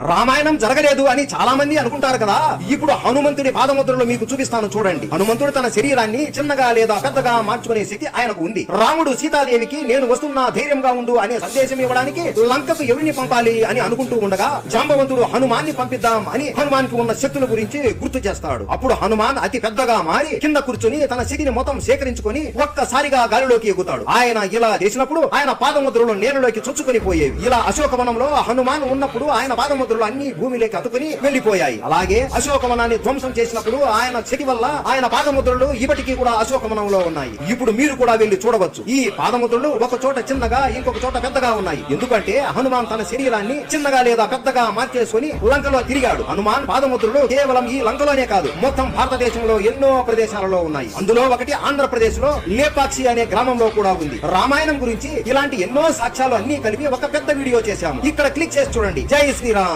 రామాయణం జరగలేదు అని చాలా మంది అనుకుంటారు కదా. ఇప్పుడు హనుమంతుడి పాదముద్రలు మీకు చూపిస్తాను చూడండి. హనుమంతుడు తన శరీరాన్ని చిన్నగా లేదా పెద్దగా మార్చుకునే శక్తి ఆయనకు ఉంది. రాముడు సీతాదేవికి నేను వస్తున్నా ధైర్యంగా ఉండు అనే సందేశం ఇవ్వడానికి లంకకు ఎవరిని పంపాలి అని అనుకుంటూ ఉండగా జాంబవంతుడు హనుమాన్ని పంపిద్దాం అని హనుమాన్కి ఉన్న శక్తుల గురించి గుర్తు చేస్తాడు. అప్పుడు హనుమాన్ అతి పెద్దగా మారి కింద కూర్చుని తన శక్తిని మొత్తం సేకరించుకొని ఒక్కసారిగా గాలిలోకి ఎగుతాడు. ఆయన ఇలా చేసినప్పుడు ఆయన పాదముద్రలు నేలలోకి చొచ్చుకొని పోయేవి. ఇలా అశోకవనంలో హనుమాన్ ఉన్నప్పుడు ఆయన పాదముద్రలు అన్ని భూమిలోకి అతుకుని వెళ్లిపోయాయి. అలాగే అశోకవనాన్ని ధ్వంసం చేసినప్పుడు ఆయన శక్తి వల్ల ఆయన పాదముద్రలు ఇప్పటికీ కూడా అశోకవనంలో ఉన్నాయి. ఇప్పుడు మీరు కూడా వెళ్లి చూడవచ్చు. ఈ పాదముద్రలు ఒక చోట చిన్నగా ఇంకొక చోట పెద్దగా ఉన్నాయి. ఎందుకంటే హనుమాన్ తన శరీరాన్ని చిన్నగా లేదా పెద్దగా మార్చేసుకుని లంకలో తిరిగాడు. హనుమాన్ పాదముద్రలు కేవలం ఈ లంకలోనే కాదు, మొత్తం భారతదేశంలో ఎన్నో ప్రదేశాలలో ఉన్నాయి. అందులో ఒకటి ఆంధ్రప్రదేశ్ లో లేపాక్షి అనే గ్రామంలో కూడా ఉంది. రామాయణం గురించి ఇలాంటి ఎన్నో సాక్ష్యాలు అన్ని కలిపి ఒక పెద్ద వీడియో చేశాము. ఇక్కడ క్లిక్ చేసి చూడండి. జై శ్రీరామ్.